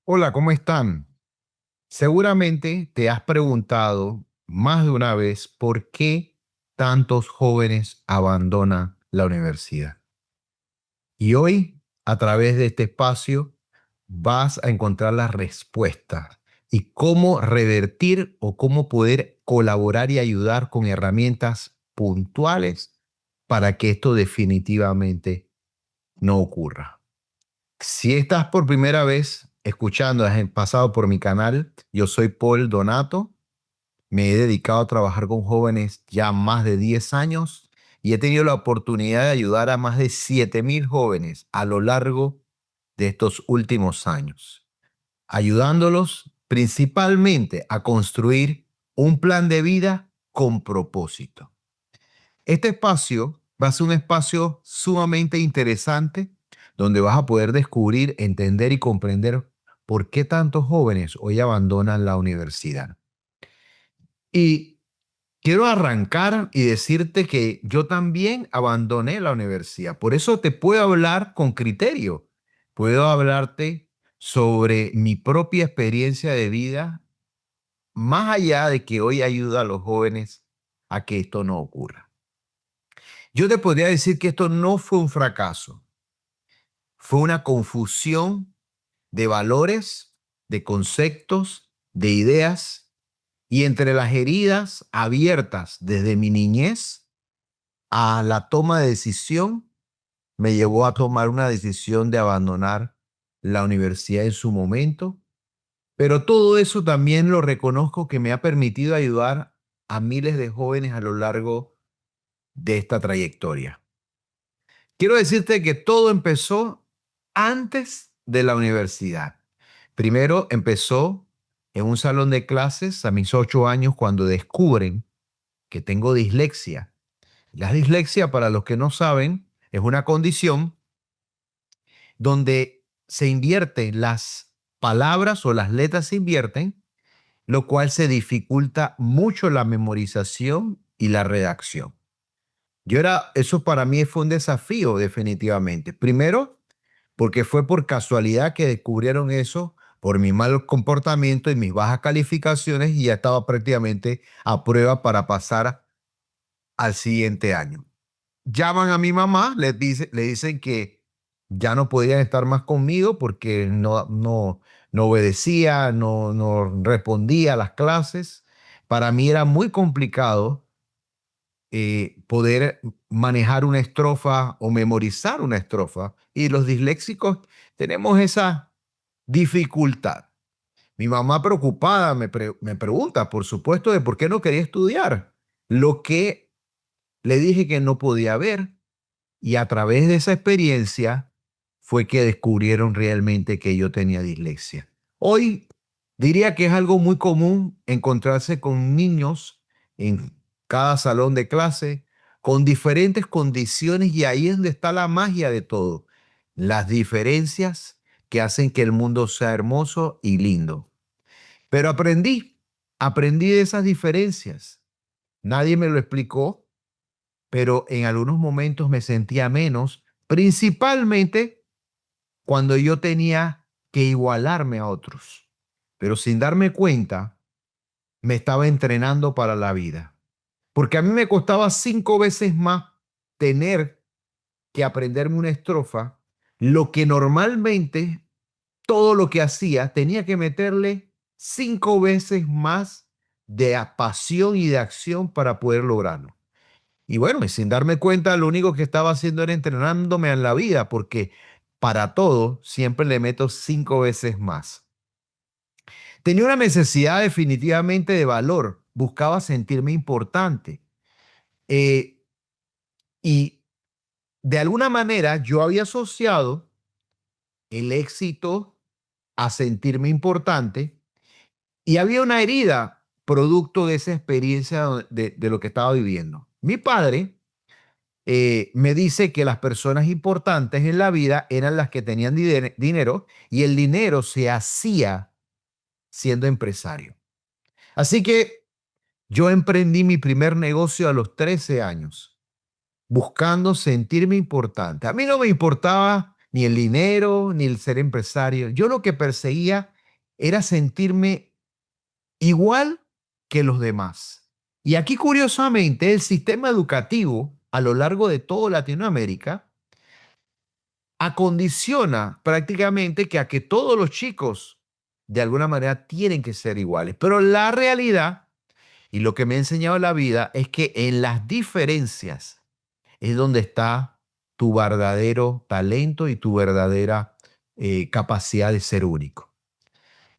Hola, ¿cómo están? Seguramente te has preguntado más de una vez por qué tantos jóvenes abandonan la universidad. Y hoy, a través de este espacio, vas a encontrar las respuestas y cómo revertir o cómo poder colaborar y ayudar con herramientas puntuales para que esto definitivamente no ocurra. Si estás por primera vez escuchando, has pasado por mi canal, yo soy Paul Donato, me he dedicado a trabajar con jóvenes ya más de 10 años y he tenido la oportunidad de ayudar a más de 7,000 jóvenes a lo largo de estos últimos años, ayudándolos principalmente a construir un plan de vida con propósito. Este espacio va a ser un espacio sumamente interesante donde vas a poder descubrir, entender y comprender por qué tantos jóvenes hoy abandonan la universidad. Y quiero arrancar y decirte que yo también abandoné la universidad. Por eso te puedo hablar con criterio. Puedo hablarte sobre mi propia experiencia de vida, más allá de que hoy ayuda a los jóvenes a que esto no ocurra. Yo te podría decir que esto no fue un fracaso, fue una confusión de valores, de conceptos, de ideas, y entre las heridas abiertas desde mi niñez a la toma de decisión, me llevó a tomar una decisión de abandonar la universidad en su momento, pero todo eso también lo reconozco que me ha permitido ayudar a miles de jóvenes a lo largo de esta trayectoria. Quiero decirte que todo empezó antes de la universidad. Primero empezó en un salón de clases a mis 8 años cuando descubren que tengo dislexia. La dislexia, para los que no saben, es una condición donde se invierten las palabras o las letras se invierten, lo cual se dificulta mucho la memorización y la redacción. Eso para mí fue un desafío definitivamente. Primero, porque fue por casualidad que descubrieron eso por mi mal comportamiento y mis bajas calificaciones y ya estaba prácticamente a prueba para pasar al siguiente año. Llaman a mi mamá, le dicen que ya no podían estar más conmigo porque no obedecía, no respondía a las clases. Para mí era muy complicado poder manejar una estrofa o memorizar una estrofa. Y los disléxicos tenemos esa dificultad. Mi mamá preocupada me pregunta, por supuesto, de por qué no quería estudiar. Lo que le dije que no podía ver. Y a través de esa experiencia fue que descubrieron realmente que yo tenía dislexia. Hoy diría que es algo muy común encontrarse con niños en cada salón de clase con diferentes condiciones y ahí es donde está la magia de todo. Las diferencias que hacen que el mundo sea hermoso y lindo. Pero aprendí de esas diferencias. Nadie me lo explicó, pero en algunos momentos me sentía menos, principalmente cuando yo tenía que igualarme a otros. Pero sin darme cuenta, me estaba entrenando para la vida. Porque a mí me costaba 5 veces más tener que aprenderme una estrofa, lo que normalmente todo lo que hacía tenía que meterle 5 veces más de pasión y de acción para poder lograrlo. Y bueno, y sin darme cuenta, lo único que estaba haciendo era entrenándome en la vida, porque para todo siempre le meto 5 veces más. Tenía una necesidad definitivamente de valor, buscaba sentirme importante. eh, y de alguna manera yo había asociado el éxito a sentirme importante y había una herida producto de esa experiencia de lo que estaba viviendo. Mi padre me dice que las personas importantes en la vida eran las que tenían dinero y el dinero se hacía siendo empresario. Así que yo emprendí mi primer negocio a los 13 años, buscando sentirme importante. A mí no me importaba ni el dinero ni el ser empresario. Yo lo que perseguía era sentirme igual que los demás. Y aquí, curiosamente, el sistema educativo a lo largo de toda Latinoamérica acondiciona prácticamente que a que todos los chicos de alguna manera tienen que ser iguales. Pero la realidad y lo que me ha enseñado la vida es que en las diferencias es donde está tu verdadero talento y tu verdadera capacidad de ser único.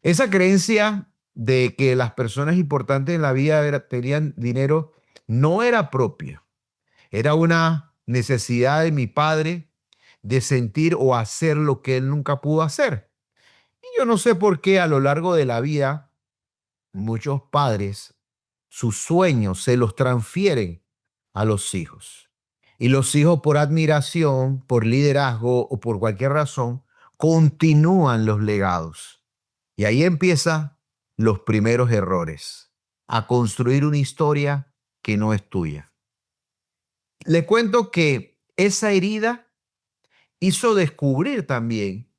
Esa creencia de que las personas importantes en la vida tenían dinero no era propia, era una necesidad de mi padre de sentir o hacer lo que él nunca pudo hacer. Y yo no sé por qué a lo largo de la vida muchos padres sus sueños se los transfieren a los hijos. Y los hijos por admiración, por liderazgo o por cualquier razón, continúan los legados. Y ahí empiezan los primeros errores, a construir una historia que no es tuya. Le cuento que esa herida hizo descubrir también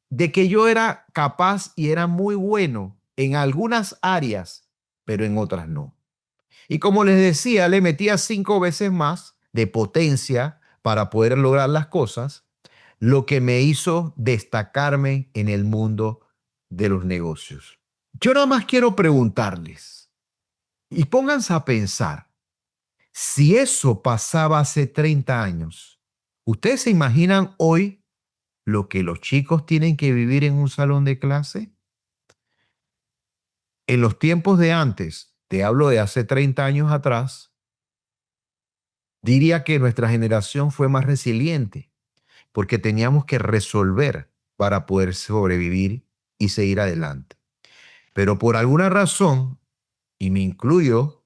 de que yo era capaz y era muy bueno en algunas áreas, pero en otras no. Y como les decía, le metía 5 veces más de potencia para poder lograr las cosas, lo que me hizo destacarme en el mundo de los negocios. Yo nada más quiero preguntarles y pónganse a pensar, si eso pasaba hace 30 años, ¿ustedes se imaginan hoy lo que los chicos tienen que vivir en un salón de clase? En los tiempos de antes, te hablo de hace 30 años atrás, diría que nuestra generación fue más resiliente porque teníamos que resolver para poder sobrevivir y seguir adelante. Pero por alguna razón, y me incluyo,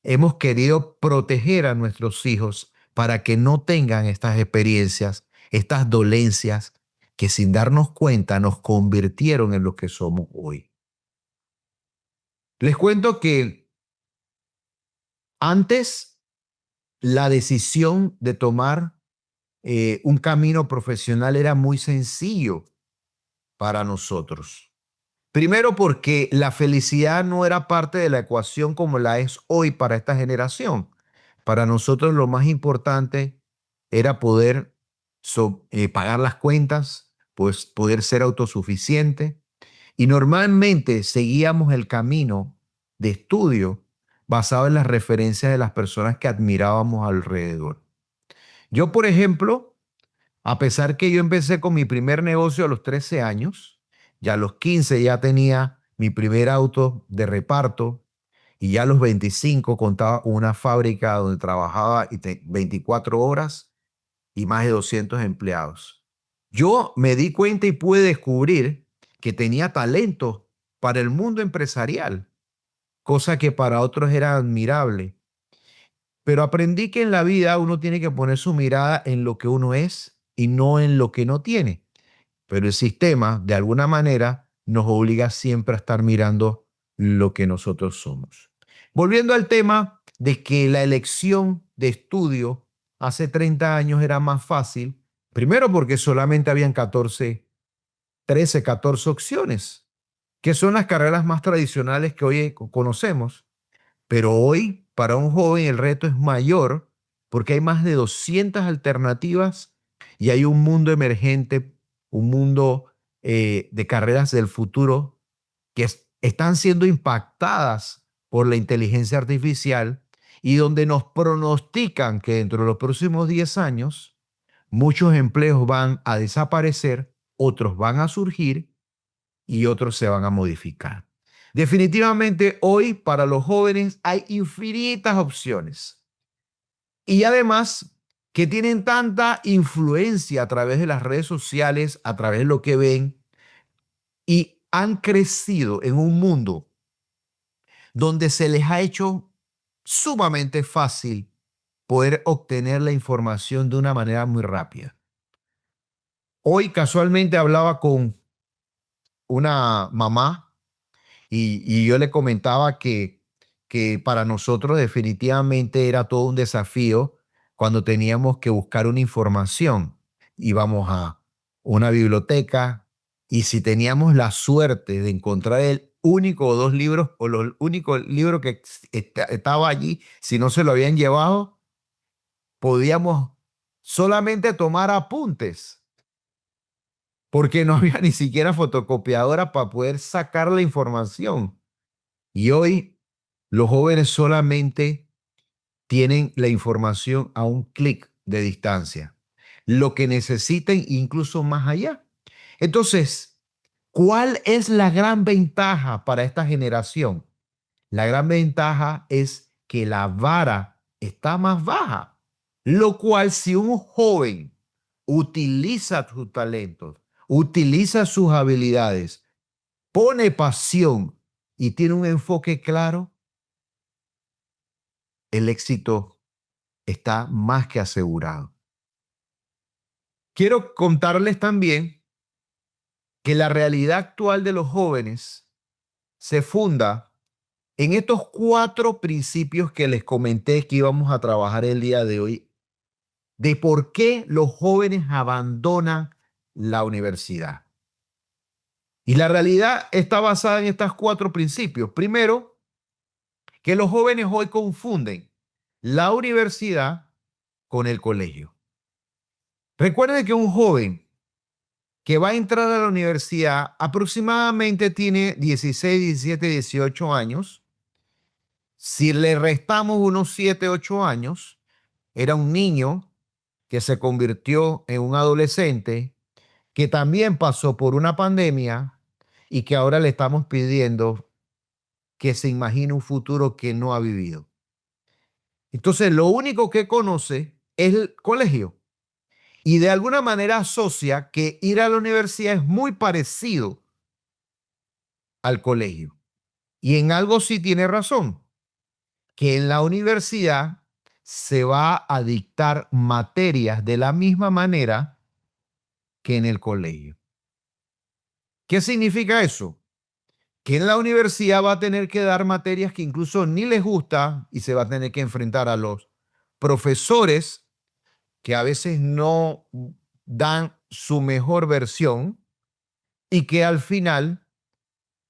hemos querido proteger a nuestros hijos para que no tengan estas experiencias, estas dolencias que sin darnos cuenta nos convirtieron en lo que somos hoy. Les cuento que antes la decisión de tomar un camino profesional era muy sencillo para nosotros. Primero porque la felicidad no era parte de la ecuación como la es hoy para esta generación. Para nosotros lo más importante era poder pagar las cuentas, pues poder ser autosuficiente. Y normalmente seguíamos el camino de estudio basado en las referencias de las personas que admirábamos alrededor. Yo, por ejemplo, a pesar que yo empecé con mi primer negocio a los 13 años, ya a los 15 ya tenía mi primer auto de reparto y ya a los 25 contaba con una fábrica donde trabajaba 24 horas y más de 200 empleados. Yo me di cuenta y pude descubrir que tenía talento para el mundo empresarial, cosa que para otros era admirable. Pero aprendí que en la vida uno tiene que poner su mirada en lo que uno es y no en lo que no tiene. Pero el sistema, de alguna manera, nos obliga siempre a estar mirando lo que nosotros somos. Volviendo al tema de que la elección de estudio hace 30 años era más fácil, primero porque solamente habían 13, 14 opciones, que son las carreras más tradicionales que hoy conocemos. Pero hoy, para un joven, el reto es mayor porque hay más de 200 alternativas y hay un mundo emergente, un mundo de carreras del futuro que están siendo impactadas por la inteligencia artificial y donde nos pronostican que dentro de los próximos 10 años muchos empleos van a desaparecer, otros van a surgir y otros se van a modificar. Definitivamente hoy para los jóvenes hay infinitas opciones y además que tienen tanta influencia a través de las redes sociales, a través de lo que ven y han crecido en un mundo donde se les ha hecho sumamente fácil poder obtener la información de una manera muy rápida. Hoy casualmente hablaba con una mamá y yo le comentaba que para nosotros definitivamente era todo un desafío cuando teníamos que buscar una información. Íbamos a una biblioteca y si teníamos la suerte de encontrar el único o dos libros o los únicos libros que estaba allí, si no se lo habían llevado, podíamos solamente tomar apuntes porque no había ni siquiera fotocopiadora para poder sacar la información. Y hoy los jóvenes solamente tienen la información a un clic de distancia, lo que necesiten incluso más allá. Entonces, ¿cuál es la gran ventaja para esta generación? La gran ventaja es que la vara está más baja, lo cual si un joven utiliza sus talentos, utiliza sus habilidades, pone pasión y tiene un enfoque claro, el éxito está más que asegurado. Quiero contarles también que la realidad actual de los jóvenes se funda en estos 4 principios que les comenté que íbamos a trabajar el día de hoy, de por qué los jóvenes abandonan la universidad. Y la realidad está basada en estos 4 principios. Primero, que los jóvenes hoy confunden la universidad con el colegio. Recuerden que un joven que va a entrar a la universidad aproximadamente tiene 16, 17, 18 años. Si le restamos unos 7, 8 años, era un niño que se convirtió en un adolescente, que también pasó por una pandemia y que ahora le estamos pidiendo que se imagine un futuro que no ha vivido. Entonces, lo único que conoce es el colegio y de alguna manera asocia que ir a la universidad es muy parecido al colegio. Y en algo sí tiene razón, que en la universidad se va a dictar materias de la misma manera que en el colegio. ¿Qué significa eso? Que en la universidad va a tener que dar materias que incluso ni les gusta y se va a tener que enfrentar a los profesores que a veces no dan su mejor versión y que al final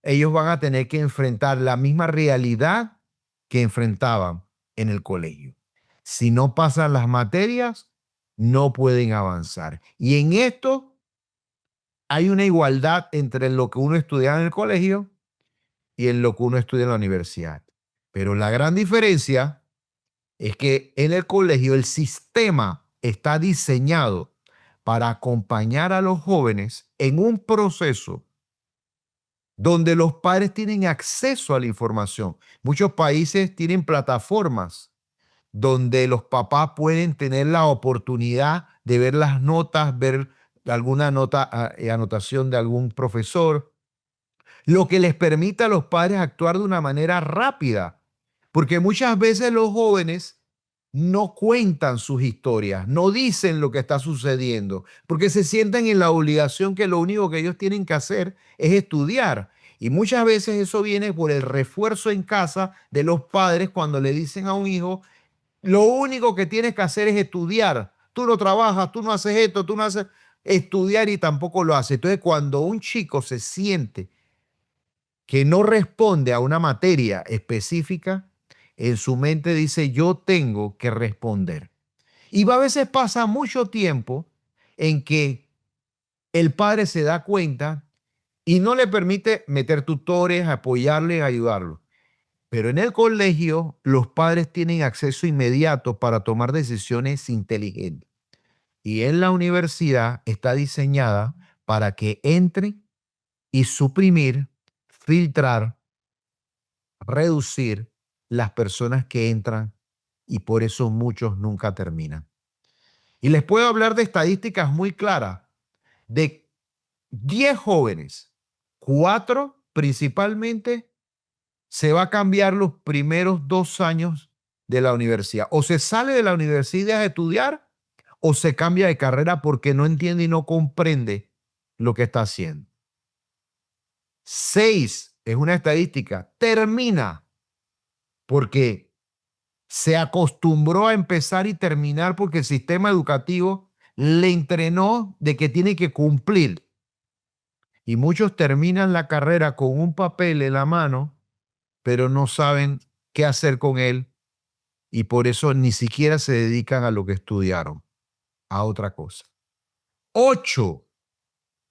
ellos van a tener que enfrentar la misma realidad que enfrentaban en el colegio. Si no pasan las materias, no pueden avanzar. Y en esto hay una igualdad entre lo que uno estudia en el colegio y en lo que uno estudia en la universidad. Pero la gran diferencia es que en el colegio el sistema está diseñado para acompañar a los jóvenes en un proceso donde los padres tienen acceso a la información. Muchos países tienen plataformas donde los papás pueden tener la oportunidad de ver las notas, ver alguna nota, anotación de algún profesor, lo que les permite a los padres actuar de una manera rápida, porque muchas veces los jóvenes no cuentan sus historias, no dicen lo que está sucediendo, porque se sienten en la obligación que lo único que ellos tienen que hacer es estudiar. Y muchas veces eso viene por el refuerzo en casa de los padres cuando le dicen a un hijo, lo único que tienes que hacer es estudiar. Tú no trabajas, tú no haces esto, tú no haces estudiar y tampoco lo haces. Entonces, cuando un chico se siente que no responde a una materia específica, en su mente dice, yo tengo que responder. Y a veces pasa mucho tiempo en que el padre se da cuenta y no le permite meter tutores, apoyarle, ayudarlo. Pero en el colegio los padres tienen acceso inmediato para tomar decisiones inteligentes. Y en la universidad está diseñada para que entre y suprimir, filtrar, reducir las personas que entran y por eso muchos nunca terminan. Y les puedo hablar de estadísticas muy claras. De 10 jóvenes, 4 principalmente se va a cambiar los primeros 2 años de la universidad. O se sale de la universidad a estudiar o se cambia de carrera porque no entiende y no comprende lo que está haciendo. 6 es una estadística, termina porque se acostumbró a empezar y terminar porque el sistema educativo le entrenó de que tiene que cumplir. Y muchos terminan la carrera con un papel en la mano, pero no saben qué hacer con él y por eso ni siquiera se dedican a lo que estudiaron, a otra cosa. 8,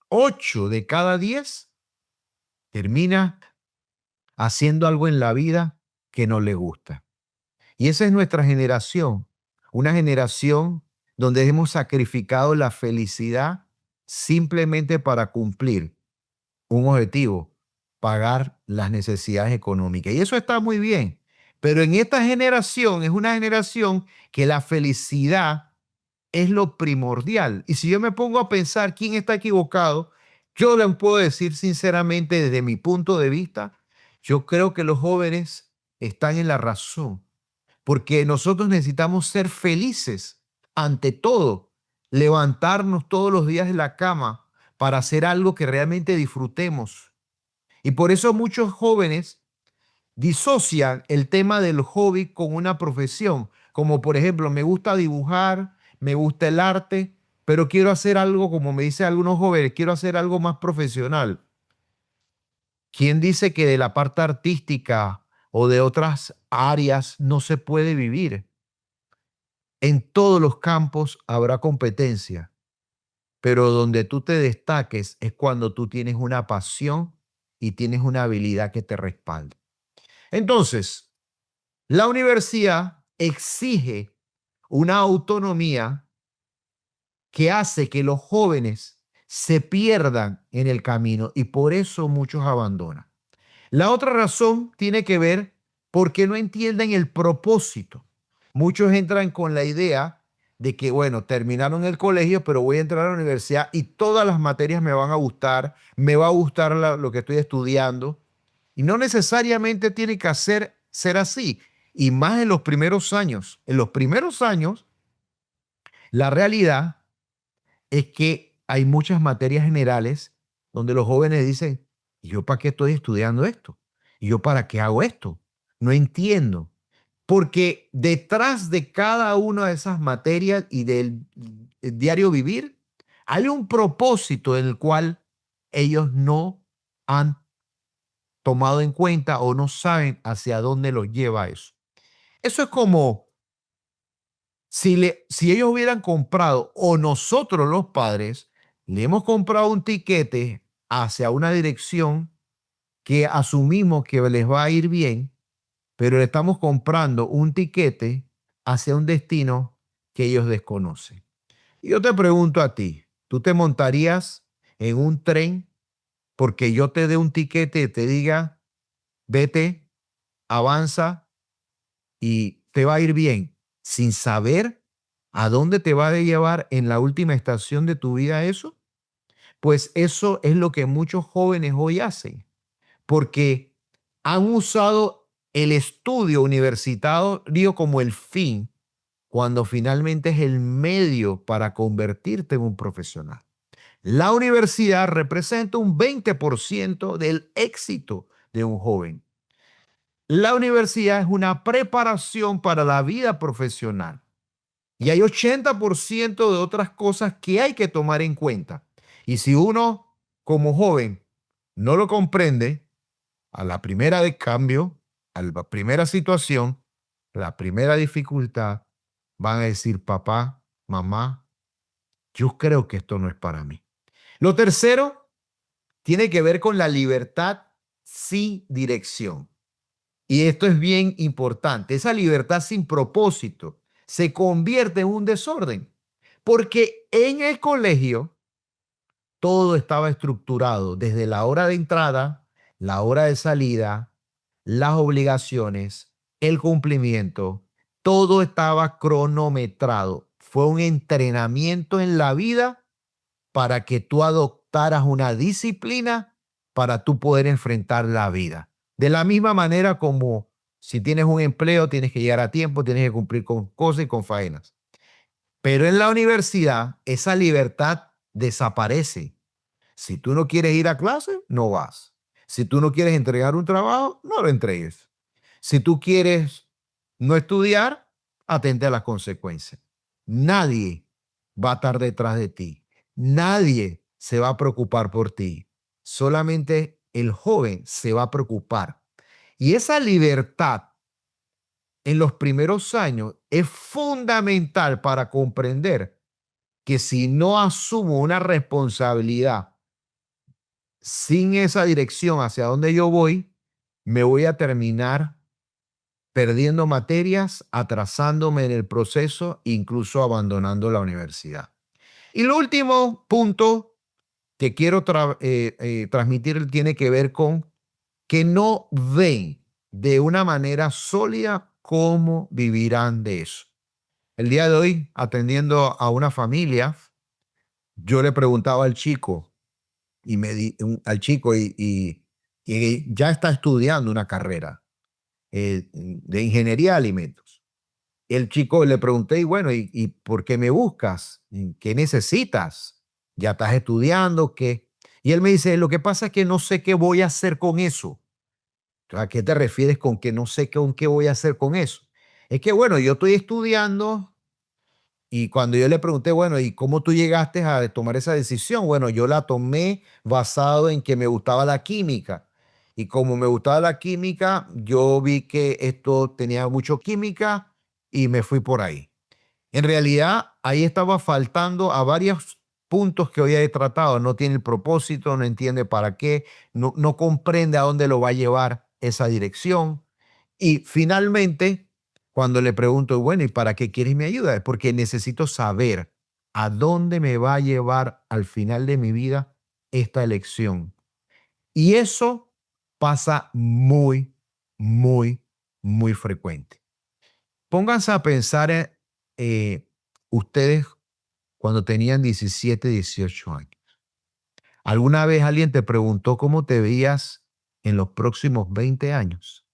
8 de cada 10 termina haciendo algo en la vida que no le gusta. Y esa es nuestra generación, una generación donde hemos sacrificado la felicidad simplemente para cumplir un objetivo, pagar las necesidades económicas. Y eso está muy bien. Pero en esta generación es una generación que la felicidad es lo primordial. Y si yo me pongo a pensar quién está equivocado, yo les puedo decir sinceramente desde mi punto de vista, yo creo que los jóvenes están en la razón, porque nosotros necesitamos ser felices ante todo, levantarnos todos los días de la cama para hacer algo que realmente disfrutemos. Y por eso muchos jóvenes disocian el tema del hobby con una profesión, como por ejemplo, me gusta dibujar, me gusta el arte, pero quiero hacer algo, como me dicen algunos jóvenes, quiero hacer algo más profesional. ¿Quién dice que de la parte artística o de otras áreas no se puede vivir? En todos los campos habrá competencia, pero donde tú te destaques es cuando tú tienes una pasión y tienes una habilidad que te respalde. Entonces, la universidad exige una autonomía que hace que los jóvenes se pierdan en el camino y por eso muchos abandonan. La otra razón tiene que ver porque no entienden el propósito. Muchos entran con la idea de que, bueno, terminaron el colegio, pero voy a entrar a la universidad y todas las materias me van a gustar, me va a gustar lo que estoy estudiando. Y no necesariamente tiene que ser así. Y más en los primeros años. En los primeros años, la realidad es que hay muchas materias generales donde los jóvenes dicen, ¿y yo para qué estoy estudiando esto? ¿Y yo para qué hago esto? No entiendo. Porque detrás de cada una de esas materias y del diario vivir, hay un propósito en el cual ellos no han tomado en cuenta o no saben hacia dónde los lleva eso. Eso es como si ellos hubieran comprado o nosotros los padres le hemos comprado un tiquete hacia una dirección que asumimos que les va a ir bien, pero le estamos comprando un tiquete hacia un destino que ellos desconocen. Y yo te pregunto a ti, ¿tú te montarías en un tren porque yo te dé un tiquete y te diga, vete, avanza y te va a ir bien, sin saber a dónde te va a llevar en la última estación de tu vida eso? Pues eso es lo que muchos jóvenes hoy hacen, porque han usado el estudio universitario como el fin, cuando finalmente es el medio para convertirte en un profesional. La universidad representa un 20% del éxito de un joven. La universidad es una preparación para la vida profesional y hay 80% de otras cosas que hay que tomar en cuenta. Y si uno como joven no lo comprende, a la primera de cambio, a la primera situación, la primera dificultad, van a decir, papá, mamá, yo creo que esto no es para mí. Lo tercero tiene que ver con la libertad sin dirección. Y esto es bien importante. Esa libertad sin propósito se convierte en un desorden. Porque en el colegio todo estaba estructurado desde la hora de entrada, la hora de salida, las obligaciones, el cumplimiento. Todo estaba cronometrado. Fue un entrenamiento en la vida para que tú adoptaras una disciplina para tú poder enfrentar la vida. De la misma manera como Si tienes un empleo, tienes que llegar a tiempo, tienes que cumplir con cosas y con faenas. Pero en la universidad, esa libertad desaparece. Si tú no quieres ir a clase, no vas. Si tú no quieres entregar un trabajo, no lo entregues. Si tú quieres no estudiar, atente a las consecuencias. Nadie va a estar detrás de ti. Nadie se va a preocupar por ti. Solamente el joven se va a preocupar. Y esa libertad en los primeros años es fundamental para comprender que si no asumo una responsabilidad sin esa dirección hacia donde yo voy, me voy a terminar perdiendo materias, atrasándome en el proceso, incluso abandonando la universidad. Y el último punto que quiero transmitir tiene que ver con que no ven de una manera sólida cómo vivirán de eso. El día de hoy, atendiendo a una familia, yo le preguntaba al chico, al chico y ya está estudiando una carrera de ingeniería de alimentos. El chico le pregunté, y bueno, ¿y por qué me buscas? ¿Qué necesitas? ¿Ya estás estudiando? ¿Qué? Y él me dice, lo que pasa es que no sé qué voy a hacer con eso. ¿A qué te refieres con que no sé con qué voy a hacer con eso? Es que, bueno, yo estoy estudiando y cuando yo le pregunté, bueno, ¿y cómo tú llegaste a tomar esa decisión? Bueno, yo la tomé basado en que me gustaba la química. Y como me gustaba la química, yo vi que esto tenía mucho química y me fui por ahí. En realidad, ahí estaba faltando a varios puntos que hoy he tratado. No tiene el propósito, no entiende para qué, no comprende a dónde lo va a llevar esa dirección. Y finalmente, cuando le pregunto, bueno, ¿y para qué quieres mi ayuda? Es porque necesito saber a dónde me va a llevar al final de mi vida esta elección. Y eso pasa muy, muy, muy frecuente. Pónganse a pensar ustedes cuando tenían 17, 18 años. ¿Alguna vez alguien te preguntó cómo te veías en los próximos 20 años?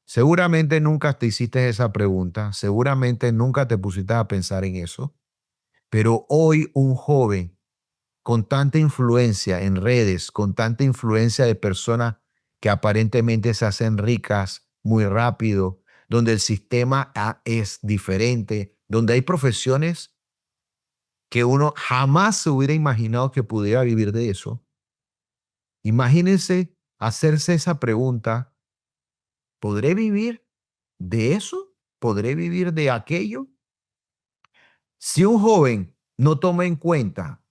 Seguramente nunca te hiciste esa pregunta, seguramente nunca te pusiste a pensar en eso, pero hoy un joven con tanta influencia en redes, con tanta influencia de personas que aparentemente se hacen ricas muy rápido, donde el sistema es diferente, donde hay profesiones que uno jamás se hubiera imaginado que pudiera vivir de eso. Imagínense hacerse esa pregunta, ¿podré vivir de eso? ¿Podré vivir de aquello? Si un joven no toma en cuenta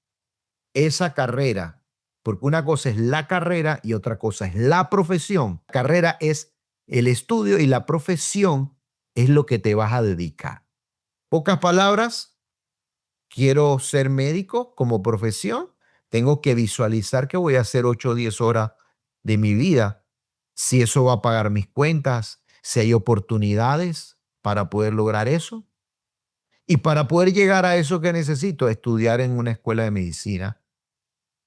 esa carrera, porque una cosa es la carrera y otra cosa es la profesión. La carrera es el estudio y la profesión es lo que te vas a dedicar. Pocas palabras, quiero ser médico como profesión, tengo que visualizar que voy a hacer 8 o 10 horas de mi vida, si eso va a pagar mis cuentas, si hay oportunidades para poder lograr eso. Y para poder llegar a eso que necesito, estudiar en una escuela de medicina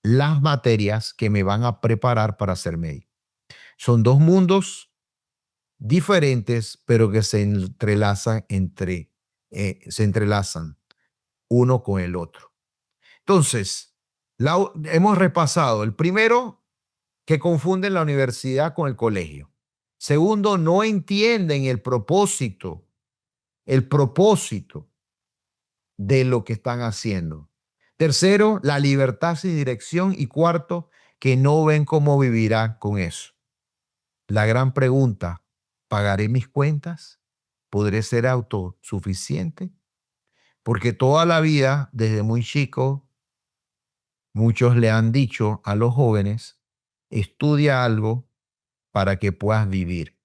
las materias que me van a preparar para ser médico. Son dos mundos diferentes, pero que se entrelazan uno con el otro. Entonces, hemos repasado el primero, que confunden la universidad con el colegio. Segundo, no entienden el propósito de lo que están haciendo. Tercero, la libertad sin dirección. Y cuarto, que no ven cómo vivirán con eso. La gran pregunta, ¿pagaré mis cuentas? ¿Podré ser autosuficiente? Porque toda la vida, desde muy chico, muchos le han dicho a los jóvenes, estudia algo para que puedas vivir.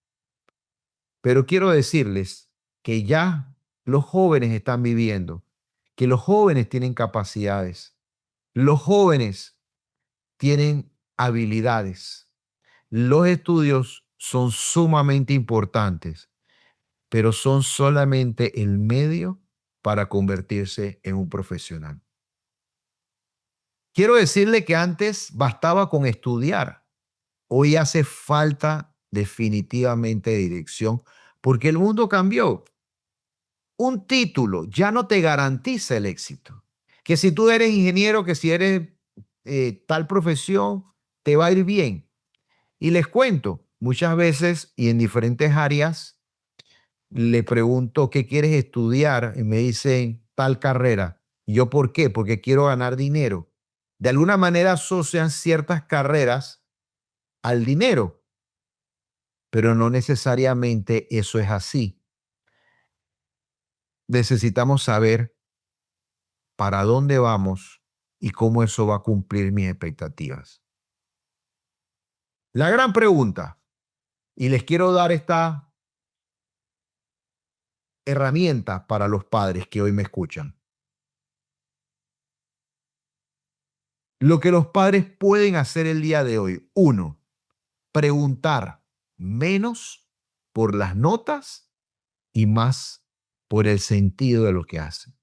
Pero quiero decirles que ya los jóvenes están viviendo, que los jóvenes tienen capacidades, los jóvenes tienen habilidades. Los estudios son sumamente importantes, pero son solamente el medio para convertirse en un profesional. Quiero decirle que antes bastaba con estudiar. Hoy hace falta definitivamente de dirección, porque el mundo cambió. Un título ya no te garantiza el éxito. Que si tú eres ingeniero, que si eres tal profesión, te va a ir bien. Y les cuento, muchas veces y en diferentes áreas, le pregunto, ¿qué quieres estudiar? Y me dicen tal carrera. ¿Y yo por qué? Porque quiero ganar dinero. De alguna manera asocian ciertas carreras al dinero, pero no necesariamente eso es así. Necesitamos saber para dónde vamos y cómo eso va a cumplir mis expectativas. La gran pregunta, y les quiero dar esta herramienta para los padres que hoy me escuchan. Lo que los padres pueden hacer el día de hoy. Uno, preguntar menos por las notas y más por el sentido de lo que hacen.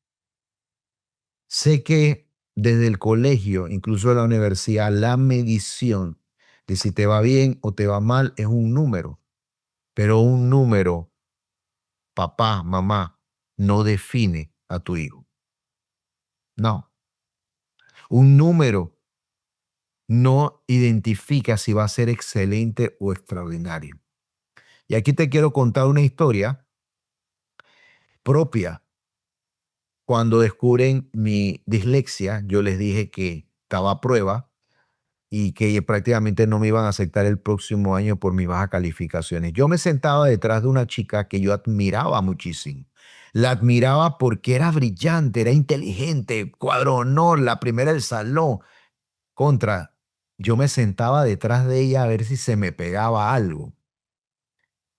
Sé que desde el colegio, incluso de la universidad, la medición de si te va bien o te va mal es un número, pero un número, papá, mamá, no define a tu hijo. No, un número no identifica si va a ser excelente o extraordinario. Y aquí te quiero contar una historia propia. Cuando descubren mi dislexia, yo les dije que estaba a prueba y que prácticamente no me iban a aceptar el próximo año por mis bajas calificaciones. Yo me sentaba detrás de una chica que yo admiraba muchísimo. La admiraba porque era brillante, era inteligente, cuadro honor, la primera del salón. Contra, yo me sentaba detrás de ella a ver si se me pegaba algo.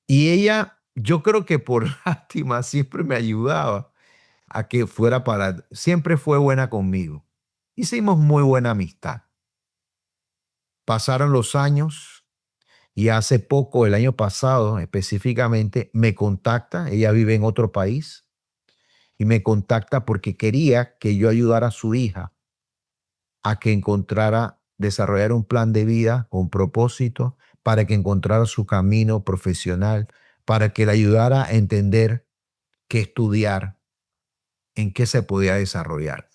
Y ella, yo creo que por lástima, siempre me ayudaba a que fuera para, siempre fue buena conmigo. Hicimos muy buena amistad. Pasaron los años y hace poco, el año pasado específicamente, me contacta, ella vive en otro país, y me contacta porque quería que yo ayudara a su hija a que encontrara, desarrollar un plan de vida con propósito para que encontrara su camino profesional, para que le ayudara a entender qué estudiar, en qué se podía desarrollar.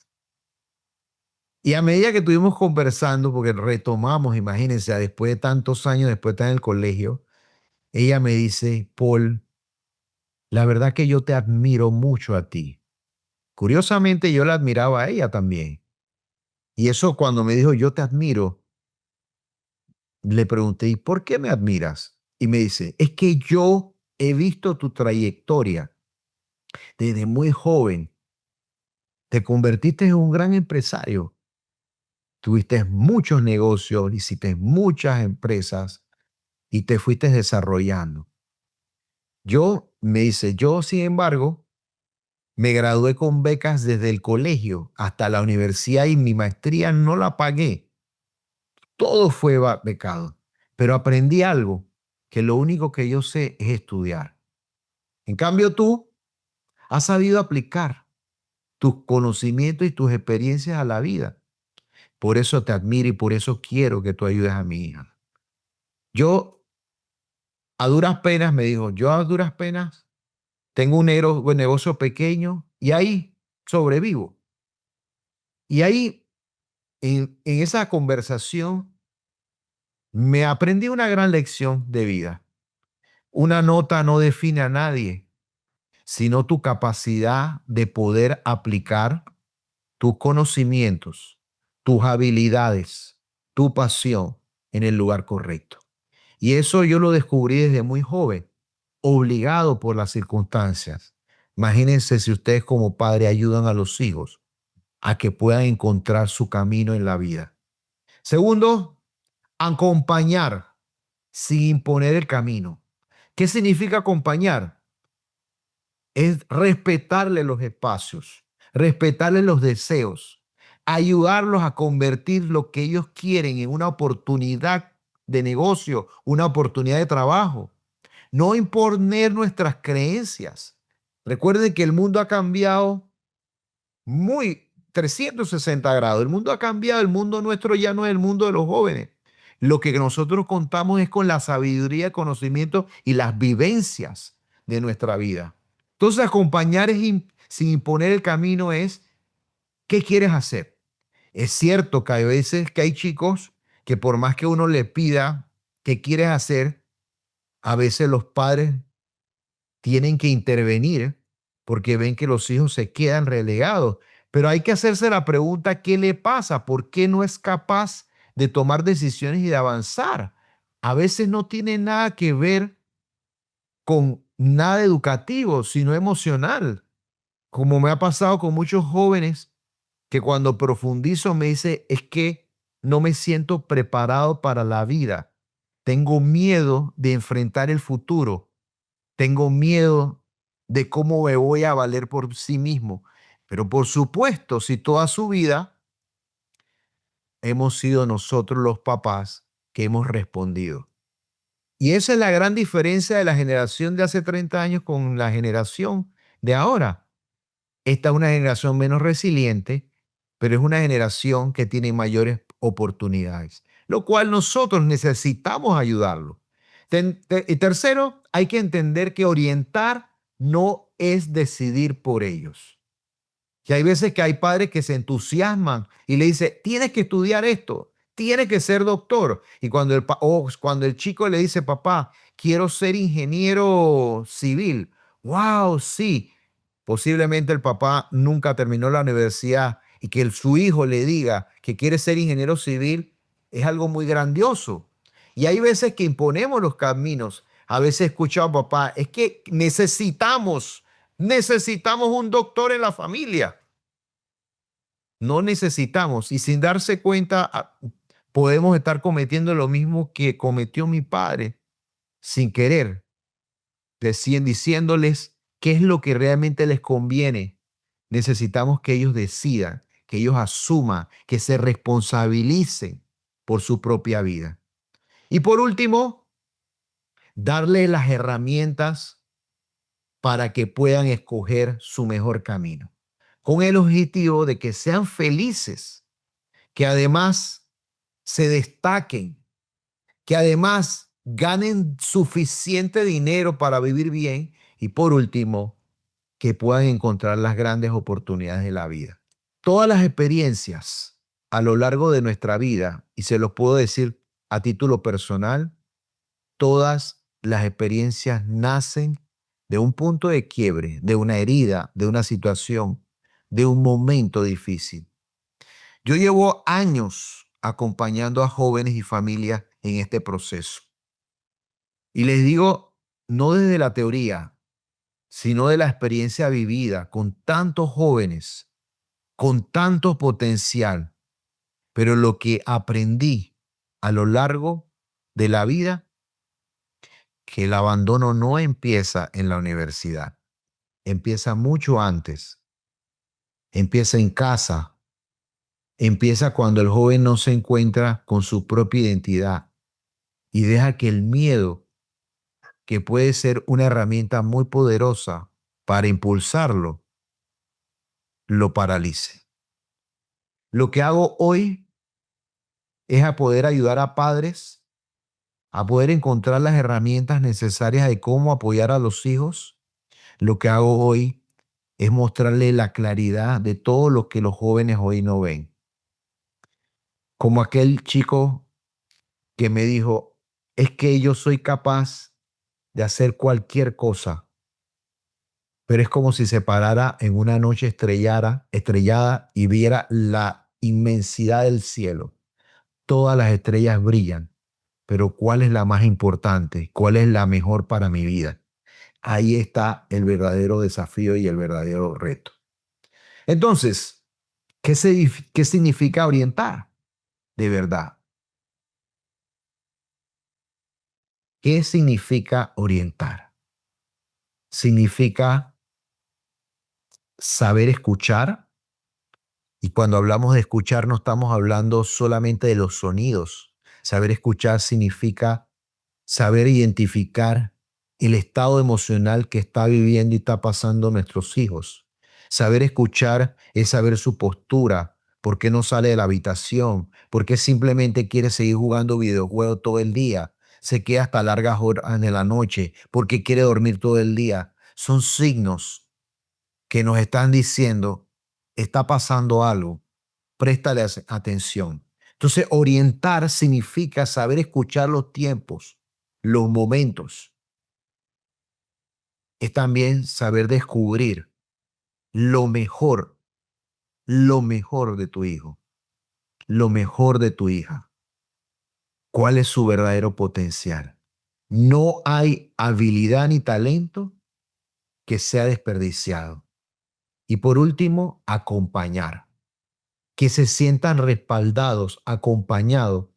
Y a medida que estuvimos conversando, porque retomamos, imagínense, después de tantos años, después de estar en el colegio, ella me dice, Paul, la verdad que yo te admiro mucho a ti. Curiosamente, yo la admiraba a ella también. Y eso cuando me dijo, yo te admiro, le pregunté, ¿y por qué me admiras? Y me dice, es que yo he visto tu trayectoria desde muy joven. Te convertiste en un gran empresario. Tuviste muchos negocios, hiciste muchas empresas y te fuiste desarrollando. Yo, me dice, yo, sin embargo, me gradué con becas desde el colegio hasta la universidad y mi maestría no la pagué. Todo fue becado, pero aprendí algo, que lo único que yo sé es estudiar. En cambio, tú has sabido aplicar tus conocimientos y tus experiencias a la vida. Por eso te admiro y por eso quiero que tú ayudes a mi hija. Yo, a duras penas, me dijo, yo a duras penas tengo un negocio pequeño y ahí sobrevivo. Y ahí, en esa conversación, me aprendí una gran lección de vida. Una nota no define a nadie, sino tu capacidad de poder aplicar tus conocimientos, tus habilidades, tu pasión en el lugar correcto. Y eso yo lo descubrí desde muy joven, obligado por las circunstancias. Imagínense si ustedes como padre ayudan a los hijos a que puedan encontrar su camino en la vida. Segundo, acompañar sin imponer el camino. ¿Qué significa acompañar? Es respetarle los espacios, respetarle los deseos, ayudarlos a convertir lo que ellos quieren en una oportunidad de negocio, una oportunidad de trabajo. No imponer nuestras creencias. Recuerden que el mundo ha cambiado muy 360 grados. El mundo ha cambiado, el mundo nuestro ya no es el mundo de los jóvenes. Lo que nosotros contamos es con la sabiduría, conocimiento y las vivencias de nuestra vida. Entonces, acompañar sin imponer el camino es, ¿qué quieres hacer? Es cierto que hay veces que hay chicos que por más que uno le pida qué quieres hacer, a veces los padres tienen que intervenir porque ven que los hijos se quedan relegados. Pero hay que hacerse la pregunta, ¿qué le pasa? ¿Por qué no es capaz de tomar decisiones y de avanzar? A veces no tiene nada que ver con nada educativo, sino emocional. Como me ha pasado con muchos jóvenes que cuando profundizo me dice, es que no me siento preparado para la vida. Tengo miedo de enfrentar el futuro. Tengo miedo de cómo me voy a valer por sí mismo. Pero por supuesto, si toda su vida hemos sido nosotros los papás que hemos respondido. Y esa es la gran diferencia de la generación de hace 30 años con la generación de ahora. Esta es una generación menos resiliente, pero es una generación que tiene mayores oportunidades, lo cual nosotros necesitamos ayudarlo. Y tercero, hay que entender que orientar no es decidir por ellos. Que hay veces que hay padres que se entusiasman y le dicen, tienes que estudiar esto, tienes que ser doctor. Y cuando el chico le dice, papá, quiero ser ingeniero civil, wow, sí. Posiblemente el papá nunca terminó la universidad y que su hijo le diga que quiere ser ingeniero civil es algo muy grandioso. Y hay veces que imponemos los caminos. A veces he escuchado, papá, es que necesitamos un doctor en la familia. No necesitamos. Y sin darse cuenta, podemos estar cometiendo lo mismo que cometió mi padre sin querer. Decían diciéndoles qué es lo que realmente les conviene. Necesitamos que ellos decidan, que ellos asuman, que se responsabilicen por su propia vida. Y por último, darle las herramientas para que puedan escoger su mejor camino, con el objetivo de que sean felices, que además se destaquen, que además ganen suficiente dinero para vivir bien y por último, que puedan encontrar las grandes oportunidades de la vida. Todas las experiencias a lo largo de nuestra vida, y se los puedo decir a título personal, todas las experiencias nacen de un punto de quiebre, de una herida, de una situación, de un momento difícil. Yo llevo años acompañando a jóvenes y familias en este proceso. Y les digo, no desde la teoría, sino de la experiencia vivida con tantos jóvenes, con tanto potencial, pero lo que aprendí a lo largo de la vida, que el abandono no empieza en la universidad, empieza mucho antes, empieza en casa, empieza cuando el joven no se encuentra con su propia identidad y deja que el miedo, que puede ser una herramienta muy poderosa para impulsarlo, lo paralice. Lo que hago hoy es a poder ayudar a padres a poder encontrar las herramientas necesarias de cómo apoyar a los hijos. Lo que hago hoy es mostrarle la claridad de todo lo que los jóvenes hoy no ven. Como aquel chico que me dijo, es que yo soy capaz de hacer cualquier cosa, pero es como si se parara en una noche estrellada y viera la inmensidad del cielo. Todas las estrellas brillan, pero ¿cuál es la más importante? ¿Cuál es la mejor para mi vida? Ahí está el verdadero desafío y el verdadero reto. Entonces, ¿qué significa orientar de verdad? ¿Qué significa orientar? Significa saber escuchar. Y cuando hablamos de escuchar no estamos hablando solamente de los sonidos. Saber escuchar significa saber identificar el estado emocional que está viviendo y está pasando nuestros hijos. Saber escuchar es saber su postura, ¿Por qué no sale de la habitación? ¿Por qué simplemente quiere seguir jugando videojuegos todo el día? Se queda hasta largas horas de la noche. ¿Por qué quiere dormir todo el día? Son signos que nos están diciendo, está pasando algo. Préstale atención. Entonces, orientar significa saber escuchar los tiempos, los momentos. Es también saber descubrir lo mejor, lo mejor de tu hijo, lo mejor de tu hija. ¿Cuál es su verdadero potencial? No hay habilidad ni talento que sea desperdiciado. Y por último, acompañar. Que se sientan respaldados, acompañados.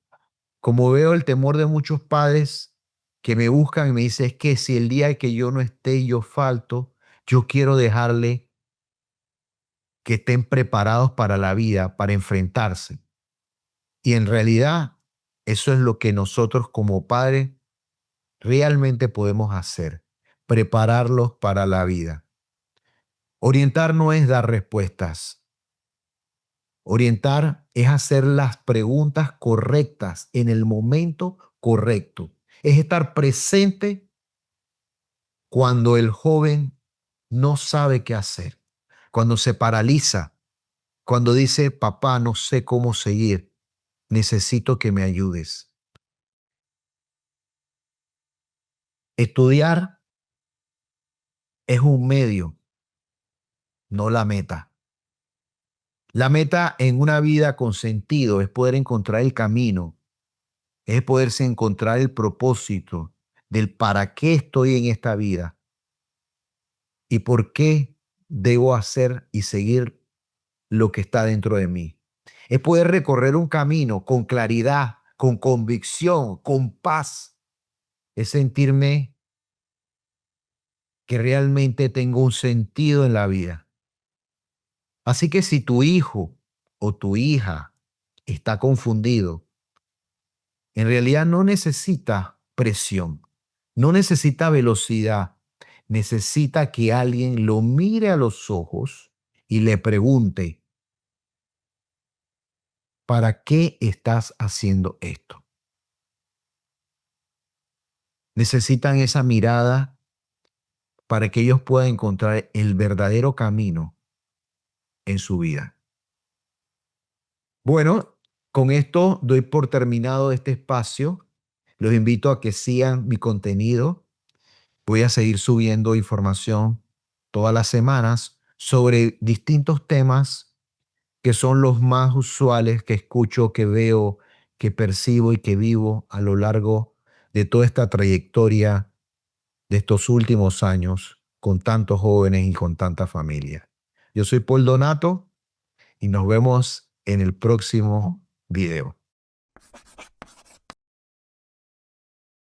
Como veo el temor de muchos padres que me buscan y me dicen, es que si el día que yo no esté y yo falto, yo quiero dejarle que estén preparados para la vida, para enfrentarse. Y en realidad, eso es lo que nosotros como padres realmente podemos hacer, prepararlos para la vida. Orientar no es dar respuestas. Orientar es hacer las preguntas correctas en el momento correcto. Es estar presente cuando el joven no sabe qué hacer, cuando se paraliza, cuando dice, papá, no sé cómo seguir, necesito que me ayudes. Estudiar es un medio, no la meta. La meta en una vida con sentido es poder encontrar el camino, es poderse encontrar el propósito del para qué estoy en esta vida y por qué debo hacer y seguir lo que está dentro de mí. Es poder recorrer un camino con claridad, con convicción, con paz. Es sentirme que realmente tengo un sentido en la vida. Así que si tu hijo o tu hija está confundido, en realidad no necesita presión, no necesita velocidad, necesita que alguien lo mire a los ojos y le pregunte, ¿para qué estás haciendo esto? Necesitan esa mirada para que ellos puedan encontrar el verdadero camino en su vida. Bueno, con esto doy por terminado este espacio. Los invito a que sigan mi contenido. Voy a seguir subiendo información todas las semanas sobre distintos temas que son los más usuales que escucho, que veo, que percibo y que vivo a lo largo de toda esta trayectoria de estos últimos años con tantos jóvenes y con tanta familia. Yo soy Paul Donato y nos vemos en el próximo video.